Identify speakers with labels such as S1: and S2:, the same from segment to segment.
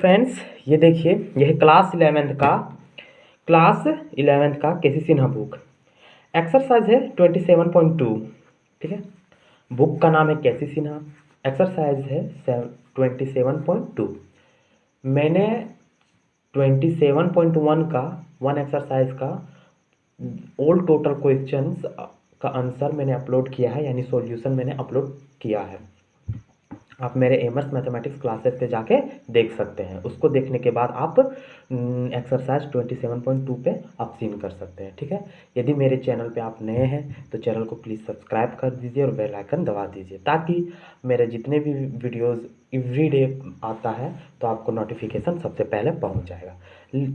S1: Friends, ये देखिए, यह क्लास इलेवेंथ का केसी सिन्हा बुक एक्सरसाइज है 27.2। ठीक है, बुक का नाम है केसी सिन्हा, एक्सरसाइज है 27.2। मैंने 27.1 का वन एक्सरसाइज का ऑल टोटल क्वेश्चंस का आंसर मैंने अपलोड किया है, यानी सॉल्यूशन मैंने अपलोड किया है। आप मेरे एमएस मैथमेटिक्स क्लासेस पे जाके देख सकते हैं। उसको देखने के बाद आप एक्सरसाइज 27.2 पे आप सीन कर सकते हैं। ठीक है, यदि मेरे चैनल पे आप नए हैं तो चैनल को प्लीज़ सब्सक्राइब कर दीजिए और बेल आइकन दबा दीजिए, ताकि मेरे जितने भी वीडियोस एवरीडे आता है तो आपको नोटिफिकेशन सबसे पहले पहुंच जाएगा।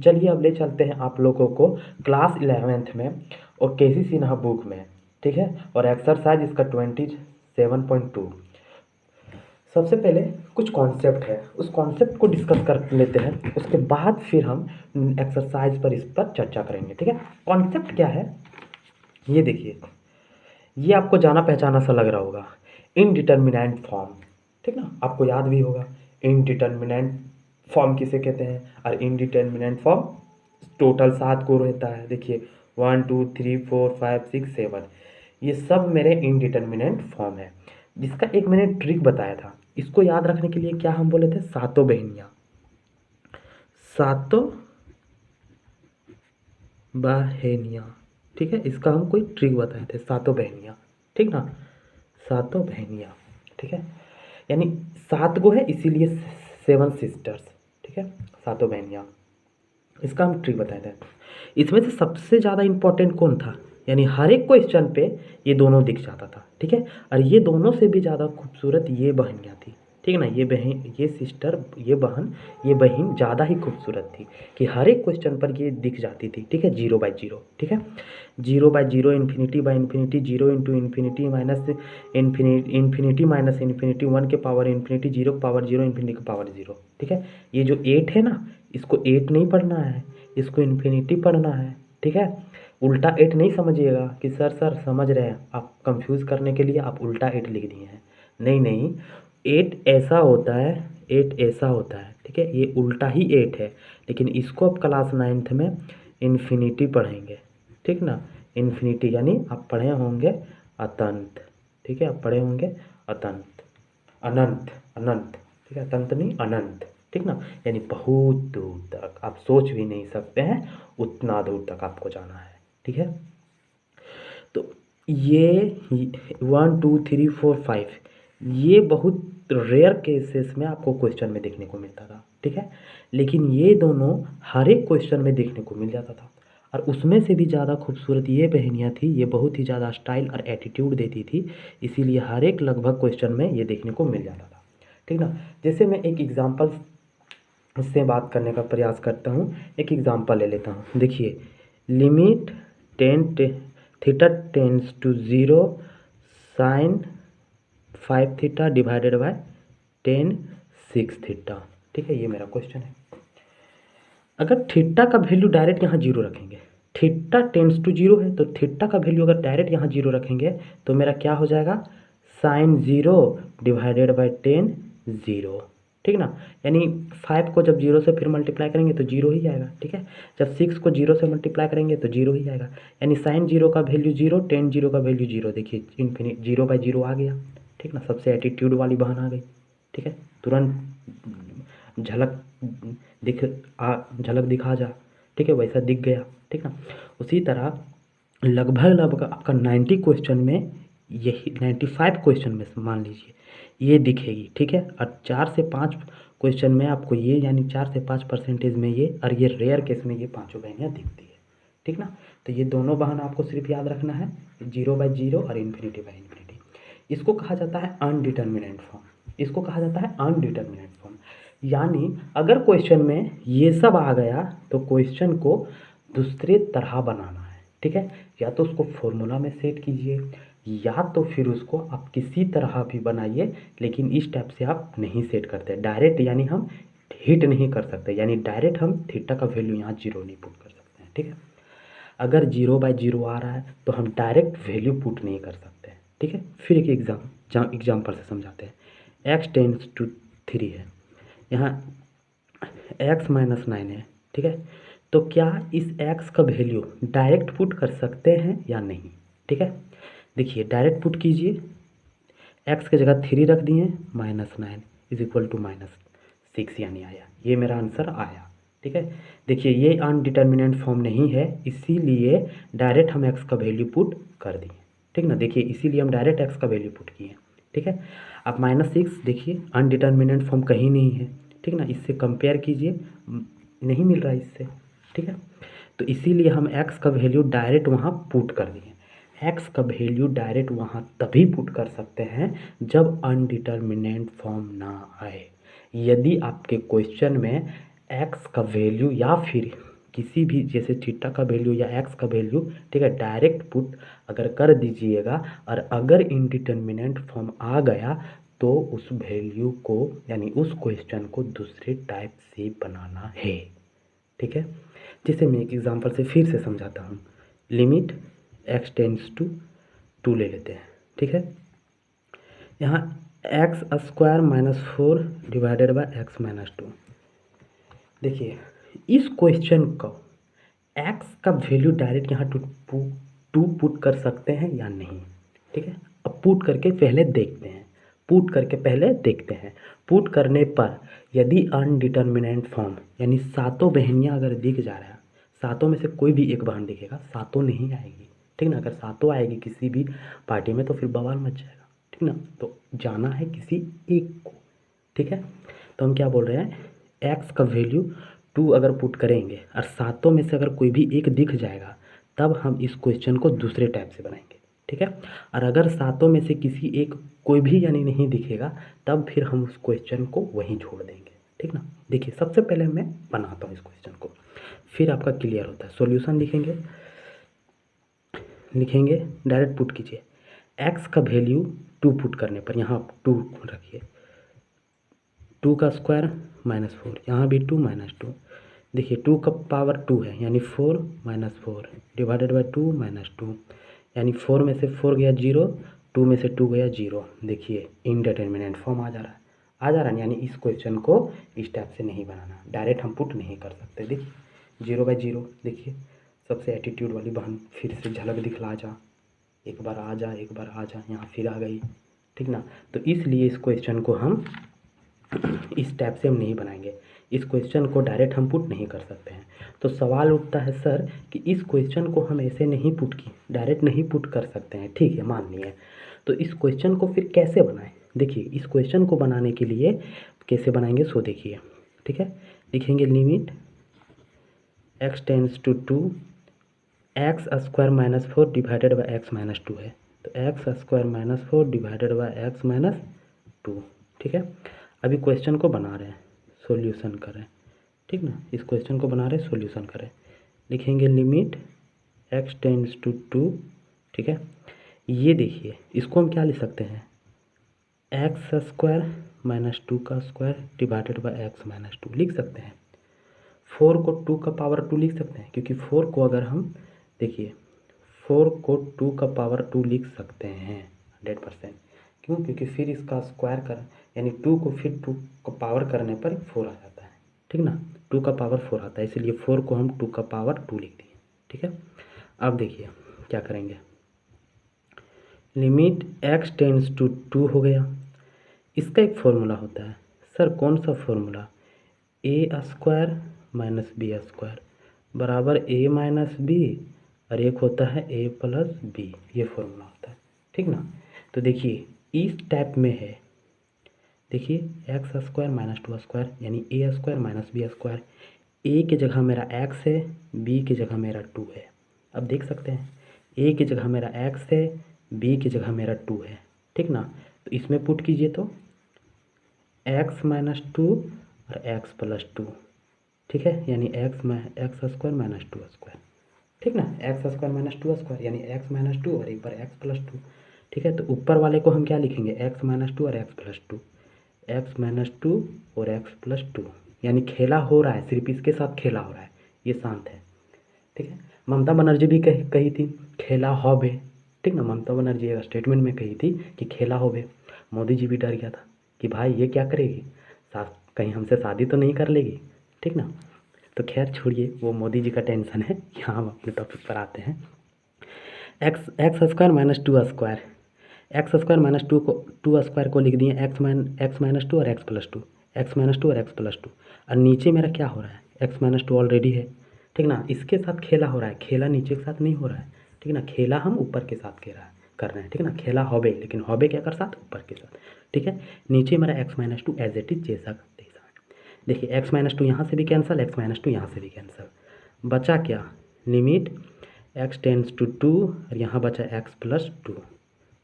S1: चलिए अब ले चलते हैं आप लोगों को क्लास 11th में और केसी सिन्हा बुक में। ठीक है, और एक्सरसाइज इसका 27.2। सबसे पहले कुछ कॉन्सेप्ट है, उस कॉन्सेप्ट को डिस्कस कर लेते हैं, उसके बाद फिर हम एक्सरसाइज पर इस पर चर्चा करेंगे। ठीक है, कॉन्सेप्ट क्या है ये देखिए, ये आपको जाना पहचाना सा लग रहा होगा, इनडिटर्मिनेंट फॉर्म। ठीक ना, आपको याद भी होगा इनडिटर्मिनेंट फॉर्म किसे कहते हैं। और इनडिटर्मिनेंट फॉर्म टोटल 7 को रहता है। देखिए 1 2 3 4 5 6 7, ये सब मेरे इनडिटर्मिनेंट फॉर्म है, जिसका एक मैंने ट्रिक बताया था। इसको याद रखने के लिए क्या हम बोले थे, सातों बहनियाँ, सातों बहनियाँ। ठीक है, इसका हम कोई ट्रिक बताए थे, सातों बहनियाँ। ठीक ना, सातों बहनियाँ। ठीक है, यानी 7 गो है, इसीलिए 7 सिस्टर्स। ठीक है, सातों बहनियाँ, इसका हम ट्रिक बताए थे। इसमें से सबसे ज़्यादा इम्पोर्टेंट कौन था, यानी हर एक क्वेश्चन पे ये दोनों दिख जाता था। ठीक है, और ये दोनों से भी ज़्यादा खूबसूरत ये बहनियाँ थी। ठीक है ना, ये बहन, ये सिस्टर, ये बहन ज़्यादा ही खूबसूरत थी कि हर एक क्वेश्चन पर ये दिख जाती थी। ठीक है, 0/0। ठीक है, 0/0, इन्फिनिटी/इन्फिनिटी, 0 into infinity minus infinity minus infinity, 1 के पावर इन्फिनिटी, 0 के पावर 0, इन्फिनिटी के पावर 0। ठीक है, ये जो 8 है ना, इसको 8 नहीं पढ़ना है, इसको इन्फिनिटी पढ़ना है। ठीक है, उल्टा 8 नहीं समझिएगा कि सर समझ रहे हैं आप, कंफ्यूज करने के लिए आप उल्टा 8 लिख दिए हैं। नहीं नहीं, 8 ऐसा होता है, 8 ऐसा होता है। ठीक है, ये उल्टा ही 8 है, लेकिन इसको आप क्लास 9th में इन्फिनिटी पढ़ेंगे। ठीक ना, इन्फिनिटी यानी आप पढ़े होंगे अतंत। ठीक है, आप पढ़े होंगे अतंत, अनंत, अनंत। ठीक है, अतंत नहीं, अनंत। ठीक ना, यानी बहुत दूर तक, आप सोच भी नहीं सकते हैं उतना दूर तक आपको जाना है। ठीक है, तो ये 1 2 3 4 5 ये बहुत रेयर केसेस में आपको क्वेश्चन में देखने को मिलता था। ठीक है, लेकिन ये दोनों हर एक क्वेश्चन में देखने को मिल जाता था। और उसमें से भी ज़्यादा खूबसूरत ये बहनियाँ थी, ये बहुत ही ज़्यादा स्टाइल और एटीट्यूड देती थी, इसीलिए हर एक लगभग क्वेश्चन में ये देखने को मिल जाता था। ठीक ना, जैसे मैं एक एग्जांपल से बात करने का प्रयास करता हूँ, एक एग्जांपल ले लेता हूँ। देखिए, limit theta tends to 0 sine 5 theta divided by 10 6 theta. ठीक है, ये मेरा क्वेश्चन है। अगर थीटा का वैल्यू डायरेक्ट यहाँ 0 रखेंगे, थीटा टेंस टू 0 है, तो थीटा का वैल्यू अगर डायरेक्ट यहाँ 0 रखेंगे तो मेरा क्या हो जाएगा, साइन 0 डिवाइडेड बाय 10 0। ठीक ना, यानी 5 को जब 0 से फिर मल्टीप्लाई करेंगे तो 0 ही आएगा। ठीक है, जब 6 को 0 से मल्टीप्लाई करेंगे तो 0 ही आएगा, यानी साइन 0 का वैल्यू 0, टेन 0 का वैल्यू 0। देखिए इन्फिनिट 0/0 आ गया। ठीक ना, सबसे एटीट्यूड वाली बहन आ गई। ठीक है, तुरंत झलक दिखा जा। ठीक है, वैसा दिख गया। ठीक ना, उसी तरह लगभग लगभग आपका 90 क्वेश्चन में, यही 95 क्वेश्चन में मान लीजिए ये दिखेगी। ठीक है, और 4 से 5 क्वेश्चन में आपको ये, यानी 4 से 5% में ये, और ये रेयर केस में ये पाँचों बहनियाँ दिखती है। ठीक ना, तो ये दोनों बहन आपको सिर्फ याद रखना है, 0/0 और इन्फिनिटी/इन्फिनिटी। इसको कहा जाता है अनडिटर्मिनेंट फॉर्म, इसको कहा जाता है अनडिटर्मिनेंट फॉर्म। यानी अगर क्वेश्चन में ये सब आ गया तो क्वेश्चन को दूसरे तरह बनाना है। ठीक है, या तो उसको फॉर्मूला में सेट कीजिए, या तो फिर उसको आप किसी तरह भी बनाइए, लेकिन इस टाइप से आप नहीं सेट करते डायरेक्ट, यानी हम हिट नहीं कर सकते, यानी डायरेक्ट हम थीटा का वैल्यू यहाँ 0 नहीं पुट कर सकते हैं। ठीक है, अगर 0/0 आ रहा है तो हम डायरेक्ट वैल्यू पुट नहीं कर सकते। ठीक है, फिर एक एग्जाम्पल से समझाते हैं। x टेंस टू 3 है, यहाँ x माइनस 9 है, ठीक है। तो क्या इस x का वैल्यू डायरेक्ट पुट कर सकते हैं या नहीं, ठीक है। देखिए डायरेक्ट पुट कीजिए, x की जगह 3 रख दिए, -9 इज इक्वल टू -6 यानी आया, ये मेरा आंसर आया, ठीक है। देखिए ये अनडिटर्मिनेंट फॉर्म नहीं है, इसीलिए डायरेक्ट हम x का वैल्यू पुट कर दिए, ठीक ना। देखिए इसीलिए हम डायरेक्ट x का वैल्यू पुट किए, ठीक है। अब -6 देखिए अनडिटर्मिनेंट फॉर्म कहीं नहीं है, ठीक ना, इससे कंपेयर कीजिए, नहीं मिल रहा है इससे, ठीक है। तो इसीलिए हम x का वैल्यू डायरेक्ट वहाँ पुट कर दिए। x का वैल्यू डायरेक्ट वहाँ तभी पुट कर सकते हैं जब अनडिटर्मिनेंट फॉर्म ना आए। यदि आपके क्वेश्चन में x का वैल्यू या फिर किसी भी जैसे थीटा का वैल्यू या x का वैल्यू, ठीक है, डायरेक्ट पुट अगर कर दीजिएगा और अगर इनडिटर्मिनेंट फॉर्म आ गया तो उस वैल्यू को यानी उस क्वेश्चन को दूसरे टाइप से बनाना है, ठीक है। जैसे मैं एक एग्जांपल से फिर से समझाता हूँ। लिमिट x टेंड्स टू 2 ले लेते हैं, ठीक है। यहाँ x square minus 4 divided by x minus 2। देखिए इस क्वेश्चन को x का वैल्यू डायरेक्ट यहाँ टू पुट कर सकते हैं या नहीं, ठीक है। अब पुट करके पहले देखते हैं, पुट करने पर यदि अनडिटर्मिनेंट फॉर्म यानी सातों बहनियाँ अगर दिख जा रहा है, सातों में से कोई भी एक बहन दिखेगा, सातों नहीं आएगी, ठीक ना। अगर सातों आएगी किसी भी पार्टी में तो फिर बवाल मच जाएगा, ठीक ना। तो जाना है किसी एक को, ठीक है। तो हम क्या बोल रहे हैं, x का वैल्यू 2 अगर पुट करेंगे और सातों में से अगर कोई भी एक दिख जाएगा तब हम इस क्वेश्चन को दूसरे टाइप से बनाएंगे, ठीक है। और अगर सातों में से किसी एक कोई भी यानी नहीं दिखेगा तब फिर हम उस क्वेश्चन को वहीं छोड़ देंगे, ठीक ना। देखिए सबसे पहले मैं बनाता हूँ इस क्वेश्चन को, फिर आपका क्लियर होता है। सॉल्यूशन लिखेंगे डायरेक्ट पुट कीजिए। x का वैल्यू 2 पुट करने पर यहाँ 2 रखिए, 2 का स्क्वायर -4, यहाँ भी 2 -2। देखिए 2 का पावर 2 है यानी 4 -4 डिवाइडेड बाय 2 -2 यानी 4 में से 4 गया 0, 2 में से 2 गया 0। देखिए इनडिटर्मिनेंट फॉर्म आ जा रहा है, यानी इस क्वेश्चन को इस टाइप से नहीं बनाना, डायरेक्ट हम पुट नहीं कर सकते। देखिए 0/0, देखिए सबसे एटीट्यूड वाली बहन फिर से झलक दिखला जा, एक बार आ जा, यहाँ फिर आ गई, ठीक ना। तो इसलिए इस क्वेश्चन को हम इस टाइप से हम नहीं बनाएंगे, इस क्वेश्चन को डायरेक्ट हम पुट नहीं कर सकते हैं। तो सवाल उठता है सर कि इस क्वेश्चन को हम ऐसे नहीं डायरेक्ट नहीं पुट कर सकते हैं, ठीक है मान लिए, तो इस क्वेश्चन को फिर कैसे बनाएं। देखिए इस क्वेश्चन को बनाने के लिए कैसे बनाएंगे सो देखिए, ठीक है। लिखेंगे limit x tends to 2 x square minus 4 divided by x minus 2 है, तो x square minus 4 divided by x minus 2, ठीक है। अभी क्वेश्चन को बना रहे हैं, सॉल्यूशन कर रहे हैं, ठीक ना। इस क्वेश्चन को बना रहे हैं, सॉल्यूशन करें। लिखेंगे लिमिट x टेंड्स टू 2, ठीक है। ये देखिए इसको हम क्या लिख सकते हैं, x स्क्वायर माइनस 2 का square divided by x minus 2 लिख सकते हैं। 4 को 2 का पावर 2 लिख सकते हैं, क्योंकि 4 को अगर हम देखिए 4 को 2 का पावर 2 लिख सकते हैं 100%। क्यों, क्योंकि फिर इसका स्क्वायर कर यानी 2 को फिर 2 का पावर करने पर 4 आ जाता है, ठीक ना। 2 का पावर 4 आता है, इसलिए 4 को हम 2 का पावर 2 लिख दिए, ठीक है। अब देखिए क्या करेंगे, लिमिट x टेंड्स टू 2 हो गया। इसका एक फॉर्मूला होता है, सर कौन सा फॉर्मूला, ए स्क्वायर माइनस बी स्क्वायर बराबर ए माइनस बी और एक होता है ए प्लस बी, ये फॉर्मूला होता है, ठीक ना। तो देखिए इस टाइप में है, देखिए एक्स स्क्वायर माइनस 2 स्क्वायर यानी ए स्क्वायर माइनस बी स्क्वायर, ए की जगह मेरा एक्स है, बी की जगह मेरा 2 है। अब देख सकते हैं ए की जगह मेरा एक्स है, बी की जगह मेरा 2 है, ठीक ना। तो इसमें पुट कीजिए तो एक्स माइनस 2 और एक्स प्लस 2, ठीक है, यानी एक्स स्क्वायर माइनस 2 स्क्वायर, ठीक ना। एक्स स्क्वायर माइनस 2 स्क्वायर यानी एक्स माइनस 2 और एक बार एक्स प्लस 2, ठीक है। तो ऊपर वाले को हम क्या लिखेंगे, एक्स माइनस 2 और एक्स प्लस 2, एक्स माइनस 2 और एक्स प्लस 2, यानी खेला हो रहा है, सिर्फ इसके साथ खेला हो रहा है, ये शांत है, ठीक है। ममता बनर्जी भी कही थी खेला होबे, ठीक ना। ममता बनर्जी एक स्टेटमेंट में कही थी कि खेला होबे, मोदी जी भी डर गया था कि भाई ये क्या करेगी, कहीं हमसे शादी तो नहीं कर लेगी, ठीक ना। तो खैर छोड़िए, वो मोदी जी का टेंशन है, यहाँ हम अपने टॉपिक पर आते हैं। X square minus two square, x square minus two square को लिख दिए एक्स माइनस टू और x plus two, x minus to और एक्स प्लस टू। और नीचे मेरा क्या हो रहा है, एक्स माइनस टू ऑलरेडी है, ठीक ना। इसके साथ खेला हो रहा है, खेला नीचे के साथ नहीं हो रहा है, ठीक ना। खेला हम ऊपर के साथ कर रहे हैं, ठीक ना। खेला हॉबे, लेकिन हॉबे क्या कर साथ, ऊपर के साथ, ठीक है। नीचे मेरा x minus two as it is जैसा तैसा। देखिए एक्स माइनस टू यहाँ से भी कैंसिल, एक्स माइनस टू यहाँ से भी कैंसिल, बचा क्या, limit x tends to two और यहाँ बचा एक्स प्लस टू,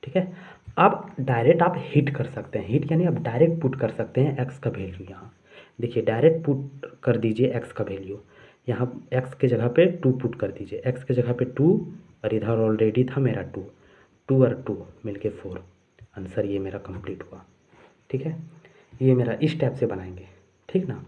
S1: ठीक है। अब डायरेक्ट आप हिट कर सकते हैं, हिट यानी आप डायरेक्ट पुट कर सकते हैं एक्स का वैल्यू यहाँ। देखिए डायरेक्ट पुट कर दीजिए एक्स का वैल्यू, यहाँ एक्स के जगह पे टू पुट कर दीजिए, एक्स के जगह पे टू और इधर ऑलरेडी था मेरा टू, टू और टू मिलके फोर, आंसर ये मेरा कंप्लीट हुआ, ठीक है। ये मेरा इस टाइप से बनाएंगे, ठीक ना।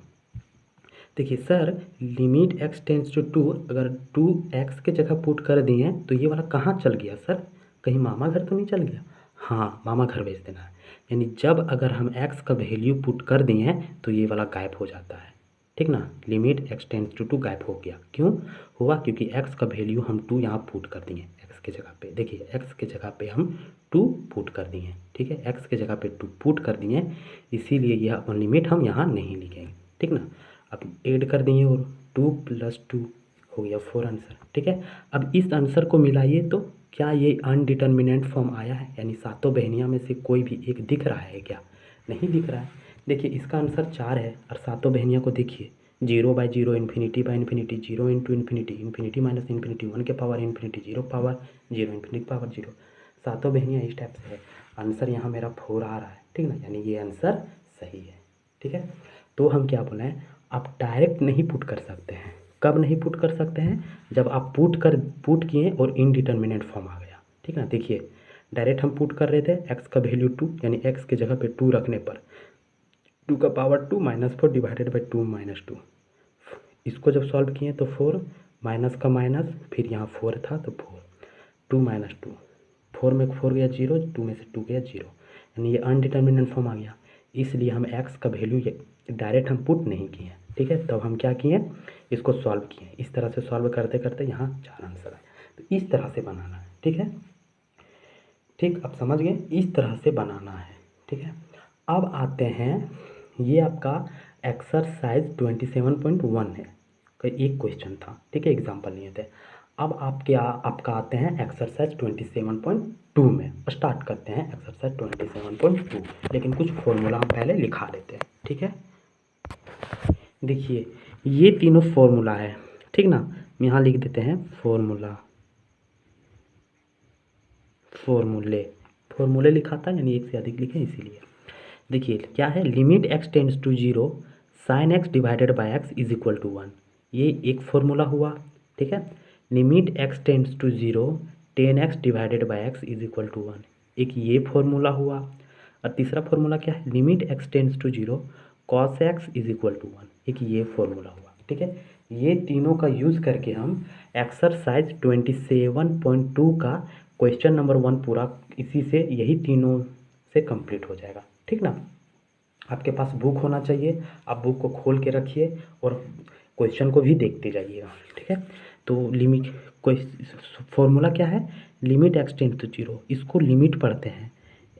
S1: देखिए sir, limit x tends to two, अगर टू एक्स के जगह पुट कर दिए तो ये वाला कहाँ चल गया सर, कहीं मामा घर तो नहीं चल गया। हाँ, मामा घर भेज देना है, यानी जब अगर हम एक्स का वैल्यू पुट कर दिए हैं तो ये वाला गायब हो जाता है, ठीक ना। Limit x tends to two गायब हो गया, क्यों हुआ, क्योंकि एक्स का वैल्यू हम टू यहाँ पुट कर दिए एक्स के जगह पे। देखिए एक्स के जगह पे हम टू पुट कर दिए, ठीक है, एक्स के जगह पे टू पुट कर दिए, इसीलिए यह लिमिट हम यहाँ नहीं लिखेंगे, ठीक ना। अब ऐड कर दिए और टू प्लस टू हो गया फोर आंसर, ठीक है। अब इस आंसर को मिलाइए तो क्या ये अनडिटर्मिनेंट फॉर्म आया है, यानी सातों बहनियाँ में से कोई भी एक दिख रहा है क्या, नहीं दिख रहा है। देखिए इसका आंसर चार है और सातों बहनियाँ को देखिए, zero by zero, infinity by infinity, zero into infinity, infinity minus infinity, one के power infinity, zero power zero, infinity power zero, सातों बहनियाँ इस टाइप से है। आंसर यहाँ मेरा फोर आ रहा है, ठीक ना, यानी ये आंसर सही है, ठीक है। तो हम क्या बोले हैं, आप डायरेक्ट नहीं पुट कर सकते हैं। कब नहीं पुट कर सकते हैं, जब आप पुट किए और इनडिटर्मिनेंट फॉर्म आ गया, ठीक ना। देखिए डायरेक्ट हम पुट कर रहे थे एक्स का वैल्यू टू, यानी एक्स के जगह पे टू रखने पर टू का power two minus four divided by two minus two, इसको जब सॉल्व किए तो फोर, माइनस का माइनस, फिर यहाँ फोर था तो four, two minus two, four में फोर गया जीरो, टू में से टू गया जीरो, यानी ये अनडिटर्मिनेंट फॉर्म आ गया। इसलिए हम एक्स का वैल्यू डायरेक्ट हम पुट नहीं किए, ठीक है। तब हम क्या किए, इसको सॉल्व किए, इस तरह से सॉल्व करते करते यहाँ चार आंसर आए। तो इस तरह से बनाना है, ठीक है, ठीक, आप समझ गए, इस तरह से बनाना है, ठीक है। अब आते हैं, ये आपका एक्सरसाइज 27.1 है, एक क्वेश्चन था, ठीक है, एग्जाम्पल लिए थे। अब आपका आते हैं एक्सरसाइज 27.2 में, स्टार्ट करते हैं एक्सरसाइज 27.2, लेकिन कुछ फॉर्मूला हम पहले लिखा लेते हैं, ठीक है। देखिए ये तीनों फॉर्मूला है, ठीक ना, यहाँ लिख देते हैं फॉर्मूले लिखा था, यानी एक से अधिक लिखे इसीलिए। देखिए क्या है, limit x tends to zero, sine x divided by x is equal to one, ये एक फॉर्मूला हुआ, ठीक है। Limit x tends to zero, tan x divided by x is equal to one, एक ये फॉर्मूला हुआ। और तीसरा फॉर्मूला क्या है, limit x tends to zero, cos x is equal to one, एक ये फॉर्मूला हुआ, ठीक है। ये तीनों का यूज़ करके हम एक्सरसाइज 27.2 का क्वेश्चन नंबर 1 पूरा इसी से, यही तीनों से कंप्लीट हो जाएगा, ठीक ना। आपके पास बुक होना चाहिए, आप बुक को खोल के रखिए और क्वेश्चन को भी देखते जाइएगा, ठीक है। तो लिमिट कोई फॉर्मूला क्या है, limit x tend to zero, इसको लिमिट पढ़ते हैं,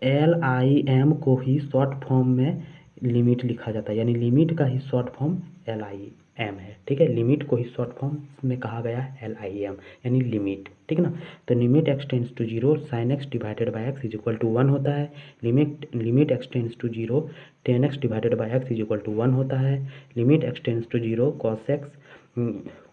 S1: LIM को ही शॉर्ट फॉर्म में लिमिट लिखा जाता है, यानी लिमिट का ही शॉर्ट फॉर्म LIM है, ठीक है। लिमिट को ही शॉर्ट फॉर्म में कहा गया है LIM, यानी लिमिट, ठीक ना। तो limit x tends to zero, sine x divided by x is equal to one होता है, limit x tends to zero, tan x divided by x is equal to one होता है, limit x tends to zero,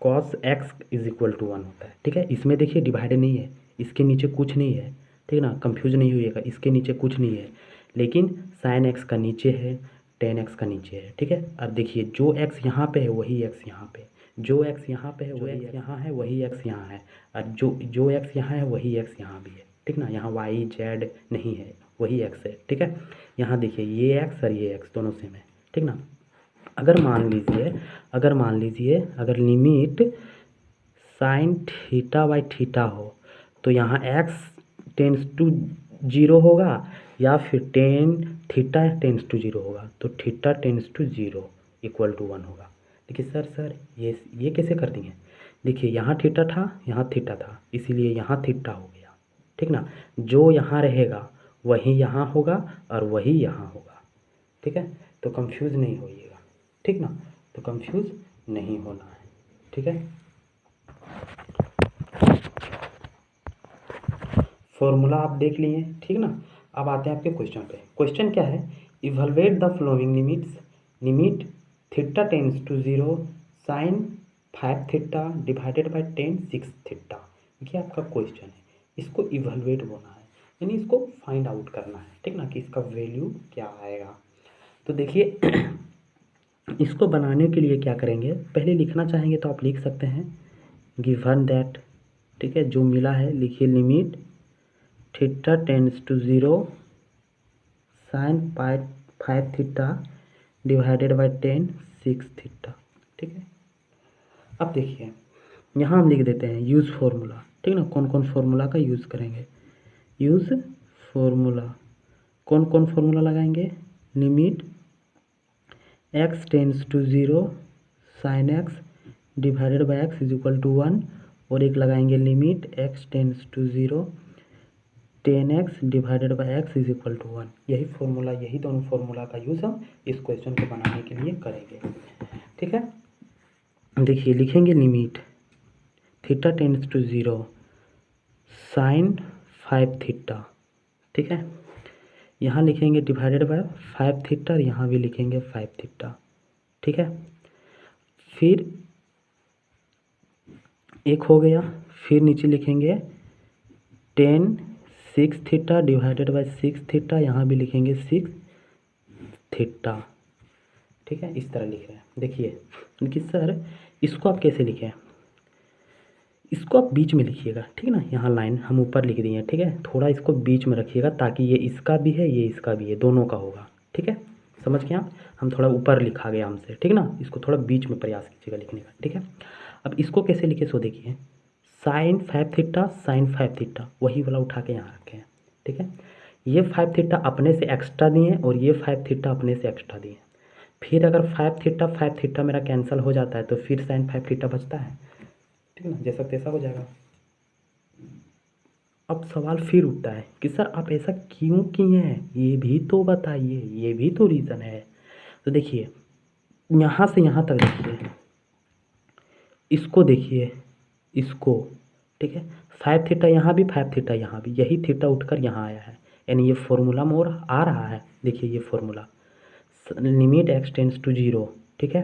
S1: cos x is equal to one होता है, ठीक है। इसमें देखिए डिवाइड नहीं है, इसके नीचे कुछ नहीं है, ठीक ना, कंफ्यूज नहीं होइएगा, इसके नीचे कुछ नहीं है, लेकिन साइन एक्स का नीचे है, टेन एक्स का नीचे है, ठीक है। और देखिए जो एक्स यहाँ पे है वही एक्स यहाँ पे, जो एक्स यहाँ पे है वही एक्स यहाँ है, वही एक्स यहाँ है, और जो एक्स यहाँ है वही एक्स यहाँ भी है, ठीक ना। यहाँ वाई जेड नहीं है, वही एक्स है, ठीक है। यहाँ देखिए ये एक्स और ये एक्स दोनों सेम है, ठीक ना। अगर मान लीजिए अगर limit sine theta by theta हो तो यहाँ एक्स टेंस टू जीरो होगा, या फिर tan theta tends to zero होगा, तो theta tends to zero equal to one होगा, देखिए सर ये कैसे कर दिए? देखिए यहाँ थीटा था, यहाँ थीटा था, इसीलिए यहाँ थीटा हो गया, ठीक ना। जो यहाँ रहेगा वही यहाँ होगा और वही यहाँ होगा, ठीक है। तो कंफ्यूज नहीं होइएगा, ठीक ना, तो कंफ्यूज नहीं होना है, ठीक है। फॉर्मूला आप देख लिए, ठीक ना। अब आते हैं आपके क्वेश्चन पे। क्वेश्चन क्या है? Evaluate the following limits, limit theta tends to 0 sine 5 theta divided by tan 6 theta. ये आपका क्वेश्चन है, इसको इवैल्यूएट होना है, यानी इसको फाइंड आउट करना है, ठीक ना, कि इसका वैल्यू क्या आएगा। तो देखिए इसको बनाने के लिए क्या करेंगे, पहले लिखना चाहेंगे तो आप लिख सकते हैं गिवन दैट, ठीक है। जो मिला है लिखिए, limit theta tends to 0 sine 5 theta divided by tan 6 theta, ठीक है। अब देखिए यहाँ हम लिख देते हैं यूज़ फार्मूला, ठीक ना। कौन कौन फार्मूला का यूज़ करेंगे? यूज़ फार्मूला, कौन कौन फार्मूला लगाएंगे? Limit x tends to 0 sine x divided by x is equal to 1, और एक लगाएंगे limit x tends to 0 tan x divided by x is equal to 1। यही फॉर्मूला, यही दोनों फार्मूला का यूज़ हम इस क्वेश्चन को बनाने के लिए करेंगे, ठीक है। देखिए लिखेंगे limit theta tends to 0 sine 5 theta, ठीक है। यहाँ लिखेंगे डिवाइडेड बाय 5 थीटा और यहाँ भी लिखेंगे 5 थीटा, ठीक है। फिर एक हो गया, फिर नीचे लिखेंगे ten 6 theta divided bye 6 theta, यहाँ भी लिखेंगे 6 थीटा, ठीक है। इस तरह लिख रहे हैं। देखिए कि सर इसको आप कैसे लिखें, इसको आप बीच में लिखिएगा, ठीक ना। यहाँ लाइन हम ऊपर लिख दिए हैं, ठीक है। थोड़ा इसको बीच में रखिएगा ताकि ये इसका भी है, ये इसका भी है, दोनों का होगा, ठीक है। समझ गए आप? हम थोड़ा ऊपर लिखा गया हमसे, ठीक ना। इसको थोड़ा बीच में प्रयास कीजिएगा लिखने का, ठीक है। अब इसको कैसे लिखे सो देखिए, साइन 5 थीटा साइन 5 थीटा, वही वाला उठा के यहाँ रखे हैं, ठीक है। ये 5 थीटा अपने से एक्स्ट्रा दिए और ये 5 थीटा अपने से एक्स्ट्रा दिए। फिर अगर 5 थीटा मेरा कैंसिल हो जाता है तो फिर साइन 5 थीटा बचता है, ठीक ना, जैसा तैसा हो जाएगा। अब सवाल फिर उठता है कि सर आप ऐसा क्यों किए हैं, ये भी तो बताइए, ये भी तो रीज़न है। तो देखिए यहाँ से यहाँ तक देखिए, इसको देखिए, इसको, ठीक है। 5 थीटा यहाँ भी, 5 थीटा यहाँ भी, यही थीटा उठकर यहाँ आया है, यानी ये फॉर्मूला में और आ रहा है। देखिए ये formula limit x tends to 0, ठीक है,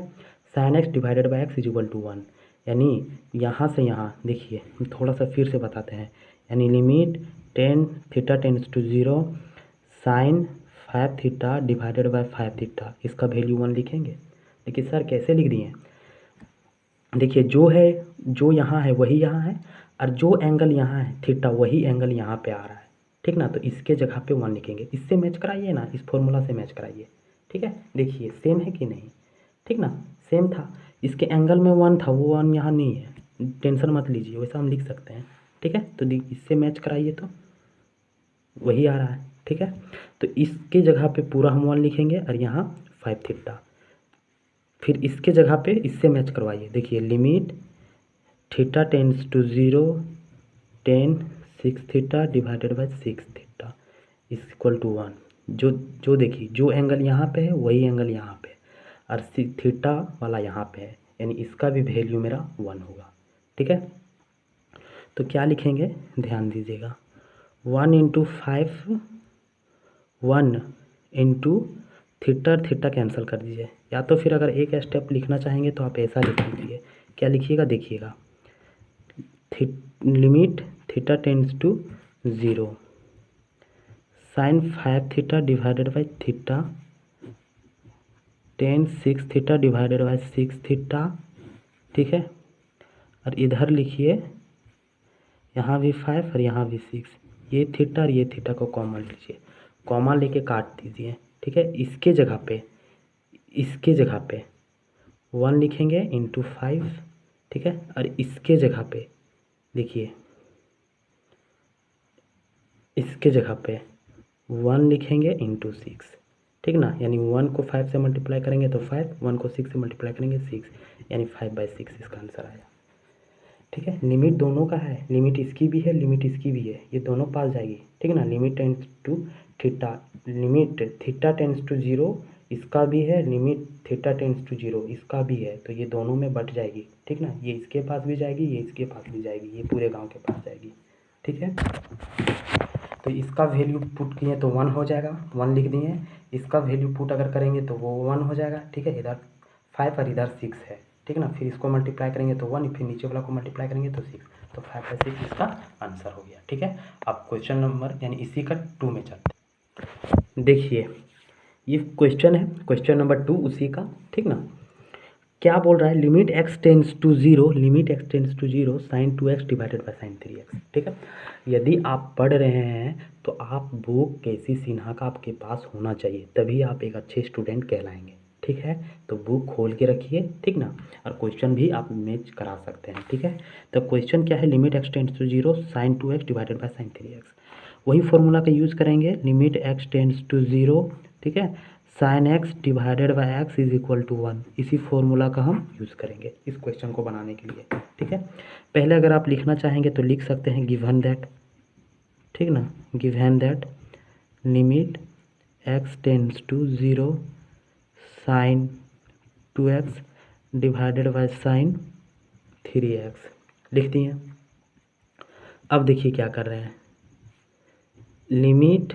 S1: sine x divided by x is equal to 1, यानी यहाँ से यहाँ देखिए, हम थोड़ा सा फिर से बताते हैं, यानी limit theta tends to 0 sine 5 theta divided by 5 theta, इसका वैल्यू 1 लिखेंगे। देखिए सर कैसे लिख दिए, देखिए जो है, जो यहाँ है वही यहाँ है, और जो एंगल यहाँ है थीटा वही एंगल यहाँ पे आ रहा है, ठीक ना। तो इसके जगह पे 1 लिखेंगे, इससे मैच कराइए ना, इस फॉर्मूला से मैच कराइए, ठीक है। देखिए सेम है कि नहीं, ठीक ना, सेम था। इसके एंगल में 1 था, वो 1 यहाँ नहीं है, टेंशन मत लीजिए, वैसा हम लिख सकते हैं, ठीक है। तो इससे मैच कराइए तो वही आ रहा है, ठीक है। तो इसके जगह पे पूरा हम 1 लिखेंगे और यहाँ 5 थीटा, फिर इसके जगह पे इससे मैच करवाइए। देखिए limit theta tends to 0 tan 6 theta divided by 6 theta is equal to 1। जो देखिए जो एंगल यहाँ पे है वही एंगल यहाँ पे है, और थीटा वाला यहाँ पे है, यानी इसका भी वैल्यू मेरा 1 होगा, ठीक है। तो क्या लिखेंगे, ध्यान दीजिएगा, 1 इंटू 5, 1 इंटू थीटा और थीटा कैंसिल कर दीजिए, या तो फिर अगर एक स्टेप लिखना चाहेंगे तो आप ऐसा लिख लीजिए। क्या लिखिएगा, देखिएगा, limit theta tends to 0 sine 5 theta divided by theta tan 6 theta divided by 6 theta, ठीक है। और इधर लिखिए, यहाँ भी 5 और यहाँ भी 6, ये थीटा और ये थीटा को कॉमन लीजिए, कॉमन लेके काट दीजिए, ठीक है। इसके जगह पे 1 लिखेंगे इंटू 5, ठीक है। और इसके जगह पे देखिए, इसके जगह पे 1 लिखेंगे इंटू 6, ठीक ना, यानी 1 को 5 से मल्टीप्लाई करेंगे तो 5, 1 को 6 से मल्टीप्लाई करेंगे 6, यानी 5/6 इसका आंसर आया। ठीक है, लिमिट दोनों का है, लिमिट इसकी भी है, लिमिट इसकी भी है, ये दोनों पास जाएगी। ठीक है ना, limit tends to theta, limit theta tends to 0 इसका भी है, लिमिट थीटा टेंड्स टू 0 इसका भी है, तो ये दोनों में बट जाएगी। ठीक ना, ये इसके पास भी जाएगी, ये इसके पास भी जाएगी, ये पूरे गांव के पास जाएगी। ठीक है, तो इसका वैल्यू पुट किए तो 1 हो जाएगा, 1 लिख दिए। इसका वैल्यू पुट अगर करेंगे तो वो 1 हो जाएगा। ठीक है, इधर 5 और इधर 6 है। ठीक ना, फिर इसको मल्टीप्लाई करेंगे तो 1, फिर नीचे वाला को मल्टीप्लाई करेंगे तो 6, तो 5/6 इसका आंसर हो गया। ठीक है, अब क्वेश्चन नंबर यानी इसी का 2 में चलते हैं। देखिए ये क्वेश्चन है, क्वेश्चन नंबर 2 उसी का। ठीक ना, क्या बोल रहा है, limit x tends to 0, limit x tends to 0 sin 2x divided by sin 3x। ठीक है, यदि आप पढ़ रहे हैं तो आप बुक केसी सिन्हा का आपके पास होना चाहिए, तभी आप एक अच्छे स्टूडेंट कहलाएंगे। ठीक है, तो बुक खोल के रखिए। ठीक ना, और क्वेश्चन भी आप मैच करा सकते हैं। ठीक है, तो क्वेश्चन क्या है, limit x tends to 0 sin 2x divided by sin 3x। वही फॉर्मूला का यूज़ करेंगे, लिमिट x टेंड्स टू 0, ठीक है, sine x divided by x is equal to 1, इसी फॉर्मूला का हम यूज़ करेंगे इस क्वेश्चन को बनाने के लिए। ठीक है, पहले अगर आप लिखना चाहेंगे तो लिख सकते हैं गिवन दैट, ठीक ना, given that limit x tends to 0 sine 2x divided by sine 3x लिख दिए। अब देखिए क्या कर रहे हैं, limit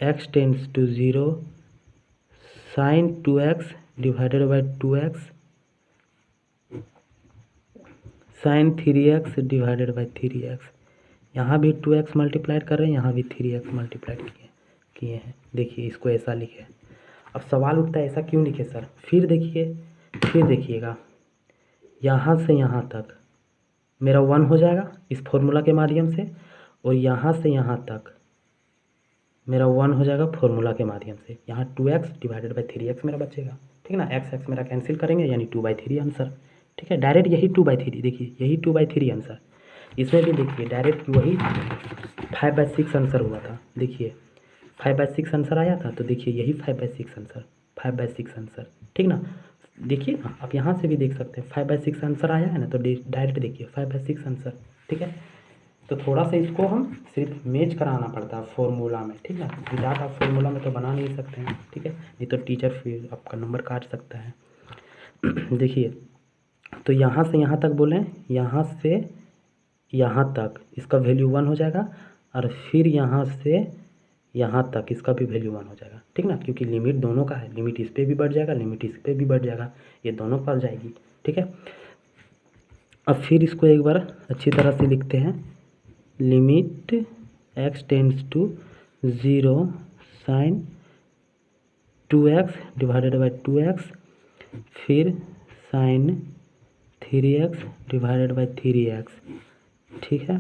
S1: x tends to 0 sine 2x divided by 2x sine 3x divided by 3x, यहाँ भी 2x मल्टीप्लाइड कर रहे हैं, यहाँ भी 3x मल्टीप्लाइड किए हैं। देखिए इसको ऐसा लिखे। अब सवाल उठता है ऐसा क्यों लिखे सर, फिर देखिए, फिर देखिएगा, यहाँ से यहाँ तक मेरा 1 हो जाएगा इस फॉर्मूला के माध्यम से, और यहाँ से यहाँ तक मेरा 1 हो जाएगा फॉर्मूला के माध्यम से। यहाँ 2x डिवाइडेड बाई 3x मेरा बचेगा। ठीक ना, x मेरा कैंसिल करेंगे, यानी 2/3 आंसर। ठीक है, डायरेक्ट यही 2/3, देखिए यही 2/3 आंसर। इसमें भी देखिए डायरेक्ट वही 5/6 आंसर हुआ था। देखिए 5/6 आंसर आया था, तो देखिए यही 5/6 आंसर, 5/6 आंसर। ठीक ना, देखिए ना, आप यहाँ से भी देख सकते हैं 5/6 आंसर आया है ना, तो डायरेक्ट देखिए 5/6 आंसर। ठीक है, तो थोड़ा सा इसको हम सिर्फ मैच कराना पड़ता है फॉर्मूला में। ठीक है, विदाउट आप फॉर्मूला में तो बना नहीं सकते हैं। ठीक है, नहीं तो टीचर फिर आपका नंबर काट सकता है। देखिए, तो यहाँ से यहाँ तक बोलें, यहाँ से यहाँ तक इसका वैल्यू 1 हो जाएगा, और फिर यहाँ से यहाँ तक इसका भी वैल्यू 1 हो जाएगा। ठीक ना, क्योंकि लिमिट दोनों का है, लिमिट इस पर भी बढ़ जाएगा, लिमिट इस पर भी बढ़ जाएगा, ये दोनों पास जाएगी। ठीक है, अब फिर इसको एक बार अच्छी तरह से लिखते हैं, limit x tends to 0 sine 2x divided by 2x, फिर sign 3x divided by 3x। ठीक है,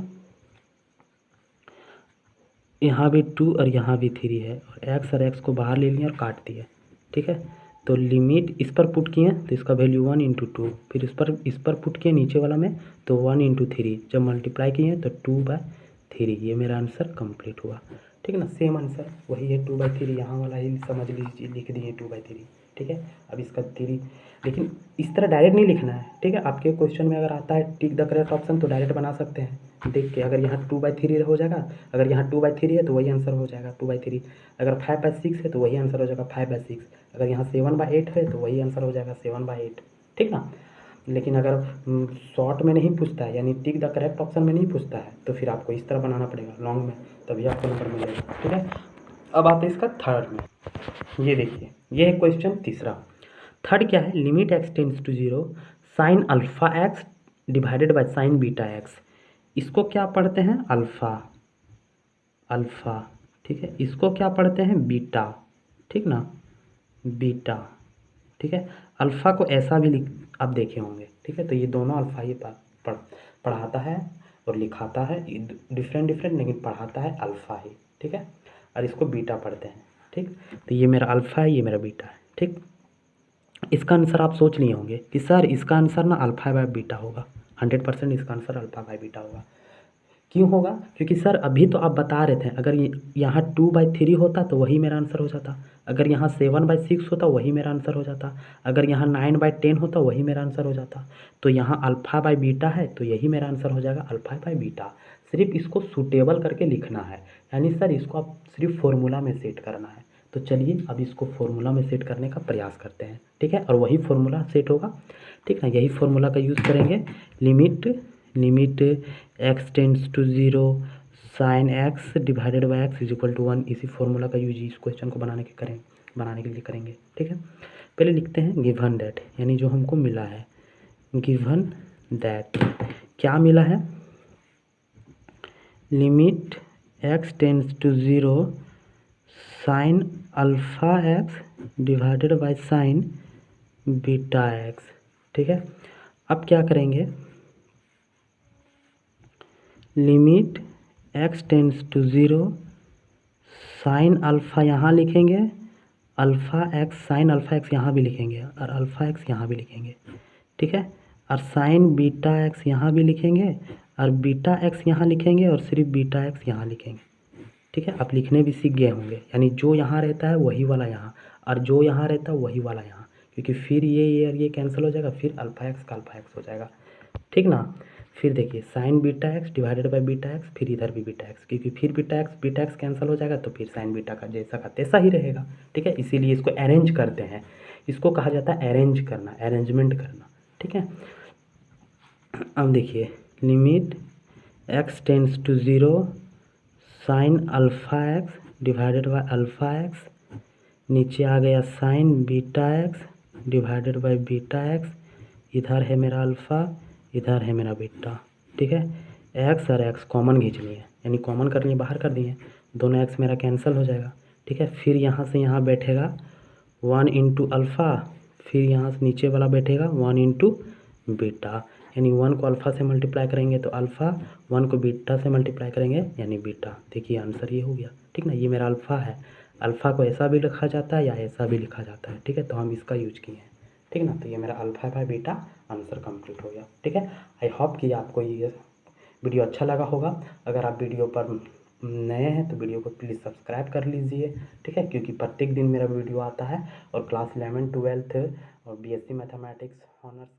S1: यहाँ भी 2 और यहाँ भी 3 है, और x और x को बाहर ले लिए और काट दिए। ठीक है, तो लिमिट इस पर पुट किए तो इसका वैल्यू 1 × 2, फिर इस पर पुट किए नीचे वाला में तो 1 × 3, जब मल्टीप्लाई किए तो 2/3, ये मेरा आंसर कंप्लीट हुआ। ठीक है ना, सेम आंसर वही है 2/3, यहाँ वाला ही समझ लीजिए, लिख दिए 2/3। ठीक है, अब इसका 3, लेकिन इस तरह डायरेक्ट नहीं लिखना है। ठीक है, आपके क्वेश्चन में अगर आता है टिक द करेक्ट ऑप्शन तो डायरेक्ट बना सकते हैं देख के। अगर यहाँ 2/3 हो जाएगा, अगर यहाँ 2/3 है तो वही आंसर हो जाएगा 2/3, अगर 5/6 है तो वही आंसर हो जाएगा 5/6, अगर यहाँ 7/8 है तो वही आंसर हो जाएगा 7/8। ठीक ना, लेकिन अगर शॉर्ट में नहीं पूछता है, यानी टिक द करेक्ट ऑप्शन में नहीं पूछता है, तो फिर आपको इस तरह बनाना पड़ेगा लॉन्ग में, तभी आपको नंबर मिलेगा। ठीक है, अब आते हैं इसका थर्ड में। ये देखिए, ये है क्वेश्चन तीसरा। थर्ड क्या है, limit x tends to 0 sine alpha x divided by sine beta x। इसको क्या पढ़ते हैं, अल्फा। ठीक है, इसको क्या पढ़ते हैं, बीटा। ठीक ना, बीटा। ठीक है, अल्फ़ा को ऐसा भी आप देखे होंगे। ठीक है, तो ये दोनों अल्फ़ा ही पढ़ाता है और लिखाता है, डिफरेंट लेकिन पढ़ाता है अल्फ़ा ही। ठीक है, और इसको बीटा पढ़ते हैं। ठीक, तो ये मेरा अल्फ़ा है, ये मेरा बीटा है। ठीक, इसका आंसर आप सोच लिए होंगे कि सर इसका आंसर ना अल्फ़ा बाय बीटा होगा, 100% इसका आंसर अल्फ़ा बाय बीटा होगा। क्यों होगा? क्योंकि सर अभी तो आप बता रहे थे अगर यहाँ 2/3 होता तो वही मेरा आंसर हो जाता, अगर यहाँ 7/6 होता वही मेरा आंसर हो जाता, अगर यहाँ 9/10 होता वही मेरा आंसर हो जाता। तो यहाँ अल्फ़ा बाई बीटा है तो यही मेरा आंसर हो जाएगा, अल्फ़ा बाई बीटा। सिर्फ इसको सूटेबल करके लिखना है, यानी सर इसको आप सिर्फ फॉर्मूला में सेट करना है। तो चलिए अब इसको फॉर्मूला में सेट करने का प्रयास करते हैं, ठीक है, और वही फॉर्मूला सेट होगा, ठीक ना, यही फॉर्मूला का यूज़ करेंगे। Limit x tends to 0 sine x divided by x is equal to 1, इसी फॉर्मूला का यूज इस क्वेश्चन को बनाने के लिए करेंगे, ठीक है। पहले लिखते हैं गिवन दैट, यानी जो हमको मिला है, गिवन दैट क्या मिला है, limit x tends to 0 sine alpha x divided by sine beta x, ठीक है। अब क्या करेंगे, limit x tends to 0 sine alpha यहाँ लिखेंगे, alpha x sine alpha x यहाँ भी लिखेंगे और अल्फ़ा एक्स यहाँ भी लिखेंगे, ठीक है, और साइन बीटा एक्स यहाँ भी लिखेंगे और बीटा एक्स यहाँ लिखेंगे और सिर्फ बीटा एक्स यहाँ लिखेंगे, ठीक है। आप लिखने भी सीख गए होंगे, यानी जो यहाँ रहता है वही वाला यहाँ और जो यहाँ रहता है वही वाला यहाँ, क्योंकि फिर ये और ये कैंसिल हो जाएगा, फिर अल्फ़ा एक्स का अल्फ़ा एक्स हो जाएगा, ठीक ना। फिर देखिए sign beta x divided by beta x, फिर इधर भी बीटा एक्स, क्योंकि फिर बीटा एक्स कैंसिल हो जाएगा तो फिर साइन बीटा का जैसा का तैसा ही रहेगा, ठीक है। इसीलिए इसको अरेंज करते हैं, इसको कहा जाता है अरेंज करना, अरेंजमेंट करना, ठीक है। अब देखिए limit x tends to 0 sine alpha x divided by alpha x, नीचे आ गया sine beta x divided by beta x, इधर है मेरा अल्फ़ा, इधर है मेरा बीटा, ठीक है। एक्स और एक्स कॉमन खींच लिए, यानी कॉमन कर लिए, बाहर कर दिए, दोनों एक्स मेरा कैंसिल हो जाएगा, ठीक है। फिर यहाँ से यहाँ बैठेगा 1 इंटू अल्फ़ा, फिर यहाँ से नीचे वाला बैठेगा 1 इंटू बीटा, यानी 1 को अल्फ़ा से मल्टीप्लाई करेंगे तो अल्फ़ा, 1 को बीटा से मल्टीप्लाई करेंगे यानी बीटा। देखिए आंसर ये हो गया, ठीक ना, ये मेरा अल्फ़ा है। अल्फ़ा को ऐसा भी लिखा जाता है या ऐसा भी लिखा जाता है, ठीक है, तो हम इसका यूज किए हैं, ठीक ना। तो ये मेरा alpha by beta answer complete हो गया, ठीक है। आई होप कि आपको ये वीडियो अच्छा लगा होगा। अगर आप वीडियो पर नए हैं तो वीडियो को प्लीज़ सब्सक्राइब कर लीजिए, ठीक है, क्योंकि प्रत्येक दिन मेरा वीडियो आता है और क्लास 11 12 और BSc मैथमेटिक्स ऑनर्स